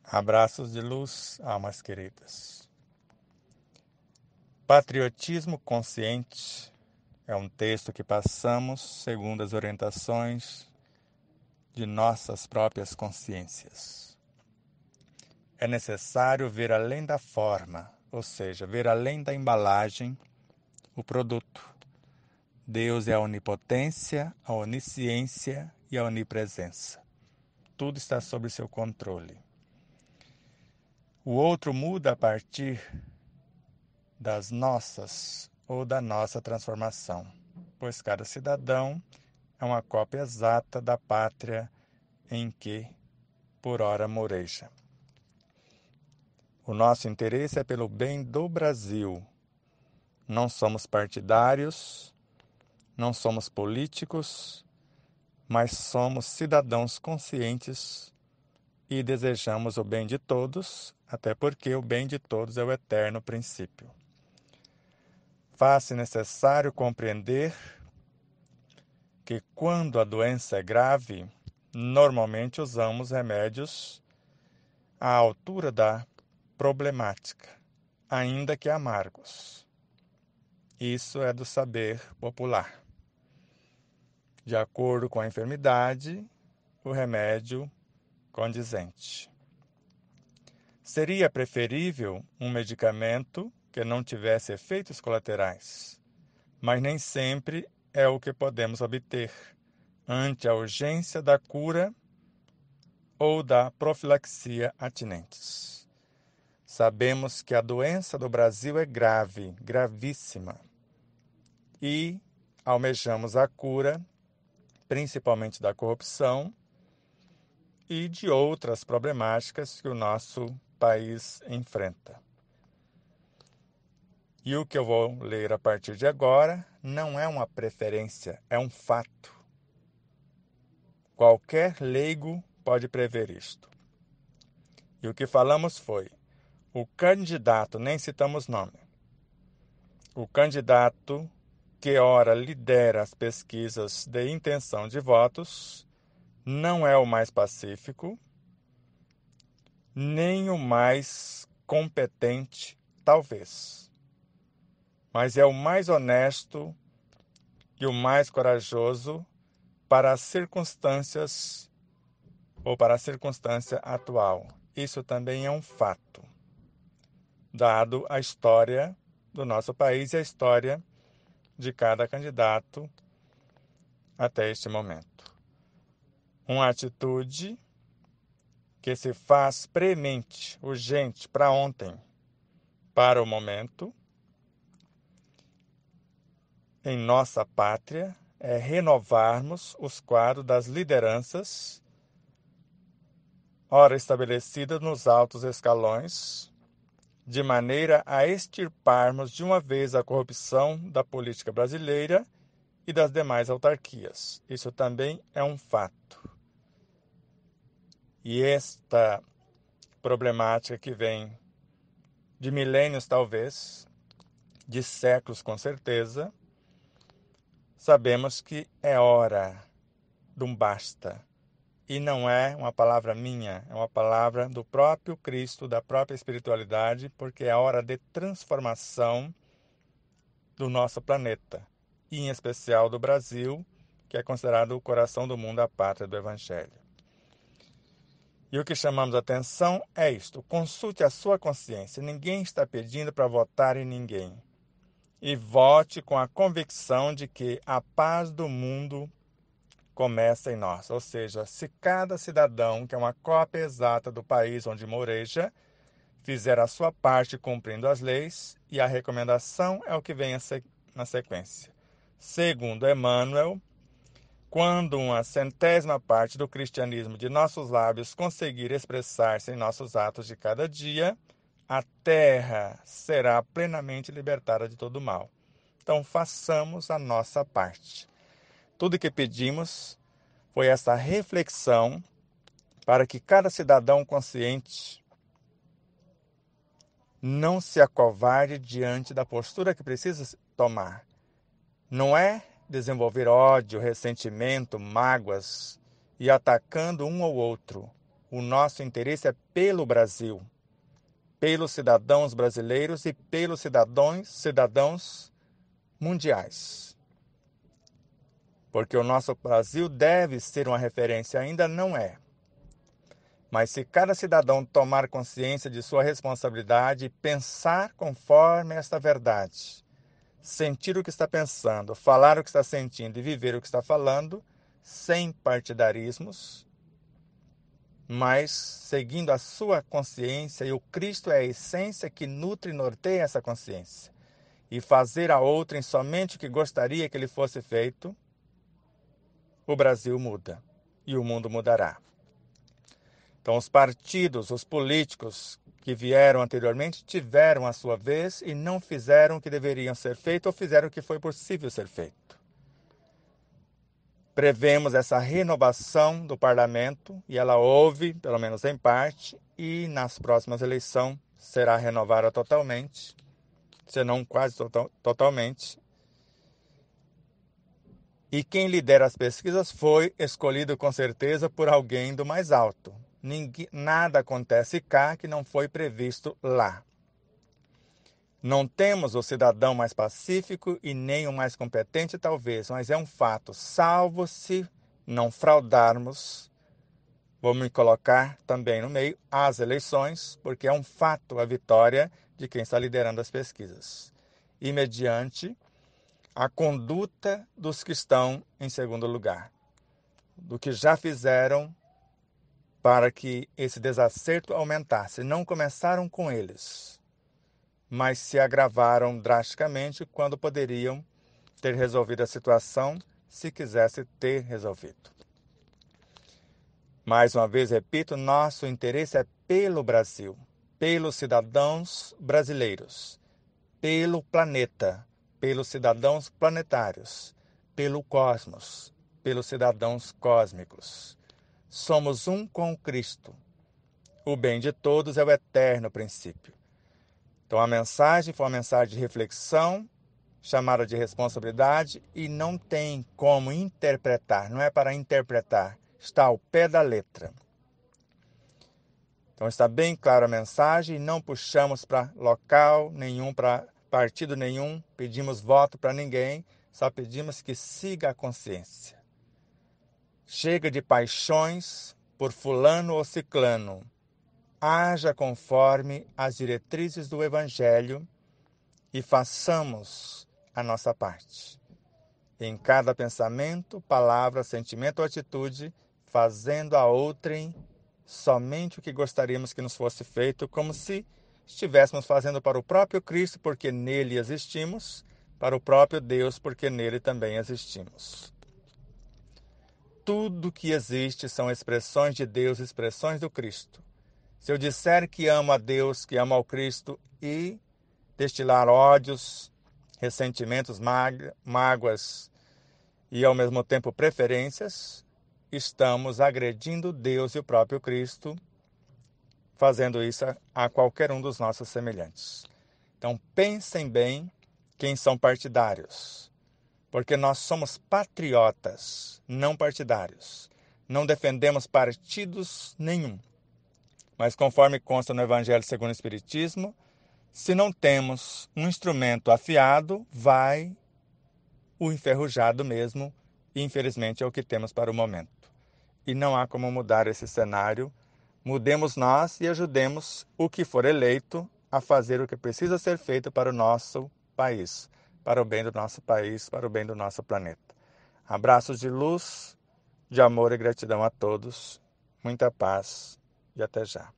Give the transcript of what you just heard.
Abraços de luz, almas queridas. Patriotismo consciente é um texto que passamos segundo as orientações de nossas próprias consciências. É necessário ver além da forma, ou seja, ver além da embalagem, o produto. Deus é a onipotência, a onisciência e a onipresença. Tudo está sob seu controle. O outro muda a partir das nossas ou da nossa transformação, pois cada cidadão é uma cópia exata da pátria em que, por ora, moreja. O nosso interesse é pelo bem do Brasil. Não somos partidários, não somos políticos, mas somos cidadãos conscientes e desejamos o bem de todos, até porque o bem de todos é o eterno princípio. Faz-se necessário compreender que quando a doença é grave, normalmente usamos remédios à altura da problemática, ainda que amargos. Isso é do saber popular. De acordo com a enfermidade, o remédio condizente. Seria preferível um medicamento que não tivesse efeitos colaterais, mas nem sempre é o que podemos obter ante a urgência da cura ou da profilaxia atinentes. Sabemos que a doença do Brasil é grave, gravíssima, e almejamos a cura, principalmente da corrupção e de outras problemáticas que o nosso país enfrenta. E o que eu vou ler a partir de agora não é uma preferência, é um fato. Qualquer leigo pode prever isto. E o que falamos foi: o candidato, nem citamos nome, o candidato que ora lidera as pesquisas de intenção de votos, não é o mais pacífico, nem o mais competente, talvez, mas é o mais honesto e o mais corajoso para as circunstâncias ou para a circunstância atual. Isso também é um fato, dado a história do nosso país e a história de cada candidato até este momento. Uma atitude que se faz premente, urgente, para ontem, para o momento, em nossa pátria, é renovarmos os quadros das lideranças, ora estabelecidas nos altos escalões, de maneira a extirparmos de uma vez a corrupção da política brasileira e das demais autarquias. Isso também é um fato. E esta problemática que vem de milênios, talvez, de séculos com certeza, sabemos que é hora de um basta. E não é uma palavra minha, é uma palavra do próprio Cristo, da própria espiritualidade, porque é hora de transformação do nosso planeta, e em especial do Brasil, que é considerado o coração do mundo, a pátria do Evangelho. E o que chamamos a atenção é isto: consulte a sua consciência. Ninguém está pedindo para votar em ninguém. E vote com a convicção de que a paz do mundo começa em nós. Ou seja, se cada cidadão, que é uma cópia exata do país onde moreja, fizer a sua parte cumprindo as leis, e a recomendação é o que vem na sequência. Segundo Emmanuel, quando uma centésima parte do cristianismo de nossos lábios conseguir expressar-se em nossos atos de cada dia, a terra será plenamente libertada de todo mal. Então, façamos a nossa parte. Tudo que pedimos foi essa reflexão para que cada cidadão consciente não se acovarde diante da postura que precisa tomar. Não é desenvolver ódio, ressentimento, mágoas e atacando um ou outro, O nosso interesse é pelo Brasil, pelos cidadãos brasileiros e pelos cidadãos mundiais. Porque o nosso Brasil deve ser uma referência, ainda não é. Mas se cada cidadão tomar consciência de sua responsabilidade e pensar conforme esta verdade, sentir o que está pensando, falar o que está sentindo e viver o que está falando, sem partidarismos, mas seguindo a sua consciência, e o Cristo é a essência que nutre e norteia essa consciência, e fazer a outrem somente o que gostaria que lhe fosse feito, o Brasil muda e o mundo mudará. Então, os partidos, os políticos que vieram anteriormente tiveram a sua vez e não fizeram o que deveriam ser feito ou fizeram o que foi possível ser feito. Prevemos essa renovação do parlamento e ela houve, pelo menos em parte, e nas próximas eleições será renovada totalmente, se não quase totalmente. E quem lidera as pesquisas foi escolhido com certeza por alguém do mais alto. Nada acontece cá que não foi previsto lá. Não temos o cidadão mais pacífico e nem o mais competente, talvez, mas é um fato. Salvo se não fraudarmos, vou me colocar também no meio, as eleições, porque é um fato a vitória de quem está liderando as pesquisas. E mediante a conduta dos que estão em segundo lugar, do que já fizeram para que esse desacerto aumentasse. Não começaram com eles, mas se agravaram drasticamente quando poderiam ter resolvido a situação se quisesse ter resolvido. Mais uma vez, repito, nosso interesse é pelo Brasil, pelos cidadãos brasileiros, pelo planeta, pelos cidadãos planetários, pelo cosmos, pelos cidadãos cósmicos. Somos um com Cristo. O bem de todos é o eterno princípio. Então a mensagem foi uma mensagem de reflexão, chamada de responsabilidade, e não tem como interpretar, não é para interpretar, está ao pé da letra. Então está bem clara a mensagem, e não puxamos para local nenhum, para partido nenhum, pedimos voto para ninguém, só pedimos que siga a consciência. Chega de paixões por fulano ou ciclano. Haja conforme as diretrizes do Evangelho e façamos a nossa parte. Em cada pensamento, palavra, sentimento ou atitude, fazendo a outrem somente o que gostaríamos que nos fosse feito, como se estivéssemos fazendo para o próprio Cristo, porque nele existimos, para o próprio Deus, porque nele também existimos. Tudo que existe são expressões de Deus, expressões do Cristo. Se eu disser que amo a Deus, que amo ao Cristo e destilar ódios, ressentimentos, mágoas e ao mesmo tempo preferências, estamos agredindo Deus e o próprio Cristo, fazendo isso a qualquer um dos nossos semelhantes. Então pensem bem quem são partidários, porque nós somos patriotas, não partidários. Não defendemos partidos nenhum. Mas conforme consta no Evangelho segundo o Espiritismo, se não temos um instrumento afiado, vai o enferrujado mesmo, e infelizmente é o que temos para o momento. E não há como mudar esse cenário. Mudemos nós e ajudemos o que for eleito a fazer o que precisa ser feito para o nosso país, para o bem do nosso país, para o bem do nosso planeta. Abraços de luz, de amor e gratidão a todos. Muita paz e até já.